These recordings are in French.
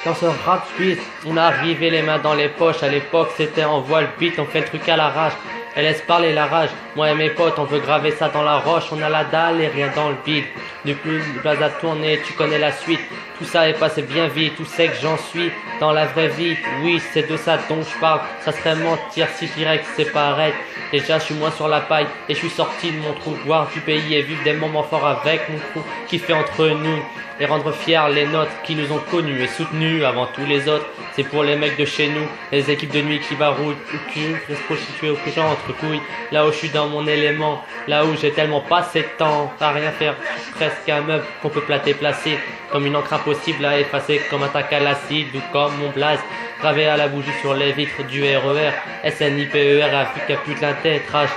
Dans ce rap suisse, on arrivait les mains dans les poches. À l'époque, c'était en voile beat, on fait le truc à l'arrache. Elle laisse parler la rage. Moi et mes potes, on veut graver ça dans la roche. On a la dalle et rien dans le vide. Depuis le base à tourner, tu connais la suite. Tout ça est passé bien vite, tout sait que j'en suis dans la vraie vie. Oui, c'est de ça dont je parle. Ça serait mentir si je dirais que c'est pareil. Déjà, je suis moins sur la paille et je suis sorti de mon trou. Voir du pays et vivre des moments forts avec mon crew qui fait entre nous. Et rendre fiers les nôtres qui nous ont connus et soutenus avant tous les autres. C'est pour les mecs de chez nous, les équipes de nuit qui baroudent au cul, les prostituées au gens entre couilles. Là où je suis dans mon élément, là où j'ai tellement passé de temps à rien faire, presque un meuble qu'on peut placer, comme une encre impossible à effacer, comme un tac à l'acide ou comme mon blaze, gravé à la bougie sur les vitres du RER, SNIPER, Afrique putain tétrage.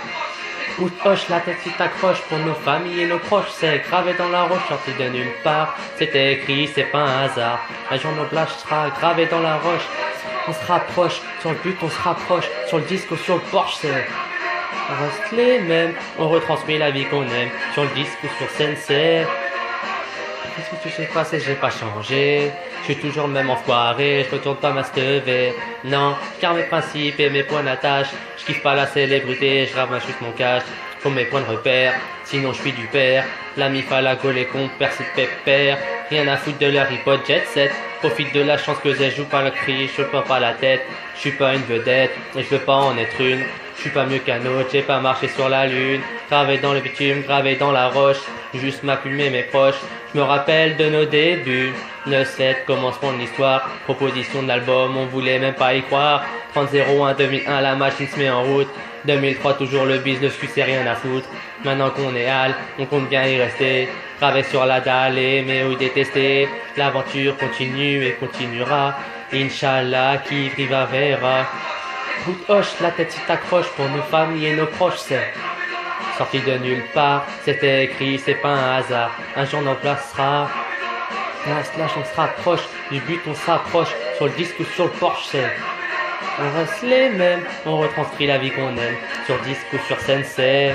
Où hoche la tête si t'accroches pour nos familles et nos proches, c'est gravé dans la roche, sorti de nulle part. C'était écrit, c'est pas un hasard. Un jour nos plages sera gravé dans la roche. On se rapproche, sur le but on se rapproche, sur le disque ou sur le porche, c'est. On reste les mêmes, on retransmet la vie qu'on aime, sur le disque ou sur scène, c'est. Qu'est-ce que tu sais passer, j'ai pas changé. Je suis toujours le même enfoiré, je retourne pas ma stevée. Non, car mes principes et mes points d'attache. Je kiffe pas la célébrité, je grave ma chute mon cash. Faut mes points de repère, sinon je suis du père. La mif à la go, les comptes, percé de pépère. Rien à foutre de leur hip-hop jet set. Profite de la chance que j'ai, joue pas le cri, je prends pas la tête. Je suis pas une vedette, et je veux pas en être une. Je suis pas mieux qu'un autre, j'ai pas marché sur la lune. Gravé dans le bitume, gravé dans la roche. Juste ma plume et mes proches. Je me rappelle de nos débuts. 9-7 commencement de l'histoire. Proposition de l'album, on voulait même pas y croire. 30-01 2001, la machine se met en route. 2003 toujours le business, tu sais rien à foutre. Maintenant qu'on est hal, on compte bien y rester. Gravé sur la dalle, aimer ou détester. L'aventure continue et continuera. Inch'Allah, qui viva verra. Bout hoche, la tête si t'accroches pour nos familles et nos proches, c'est. Sorti de nulle part, c'était écrit, c'est pas un hasard. Un jour on en placera. Slash on se rapproche, du but on s'approche. Sur le disque ou sur le porche, c'est. On reste les mêmes, on retranscrit la vie qu'on aime. Sur disque ou sur scène, c'est.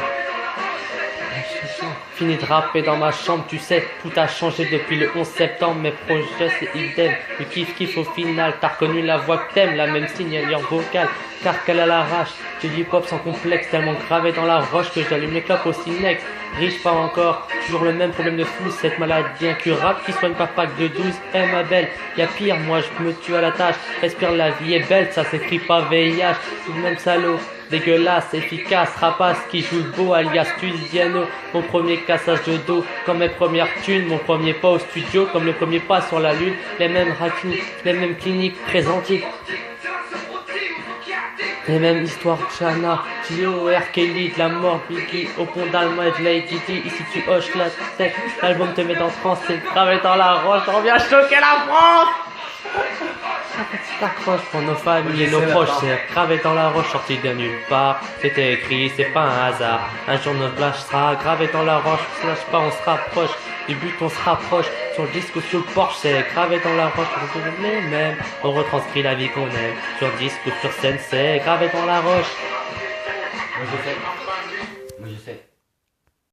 Fini de rapper dans ma chambre, tu sais, tout a changé depuis le 11 septembre. Mes projets c'est idem, le kiff au final. T'as reconnu la voix que t'aimes, la même signalure vocale. Car qu'elle a l'arrache, du hip-hop sans complexe, tellement gravé dans la roche que j'allume les clopes au cinex. Riche pas encore, toujours le même problème de flou, cette maladie incurable qui soigne pas pack de 12. Eh ma belle, y'a pire, moi je me tue à la tâche. Respire, la vie est belle, ça s'écrit pas VIH. C'est le même salaud, dégueulasse, efficace, rapace qui joue le beau alias Tusiano. Mon premier cassage de dos, comme mes premières thunes. Mon premier pas au studio, comme le premier pas sur la lune. Les mêmes racunes, les mêmes cliniques présentées. Les mêmes histoires de Chana, Gio, R. Kelly, de la mort, Biggie, au pont d'Allemagne et de Lady Di. Ici tu hoches la tête, l'album te met dans trance, c'est gravé dans la roche, on vient choquer la France. T'accroches pour nos familles et nos proches, c'est gravé dans la roche, sorti de nulle part. C'était écrit, c'est pas un hasard. Un jour notre plage sera gravé dans la roche, on se lâche pas, on se rapproche. Du but on se rapproche, sur le disque ou sur le porche, c'est gravé dans la roche, on les mêmes. On retranscrit la vie qu'on aime, sur disque ou sur scène, c'est gravé dans la roche.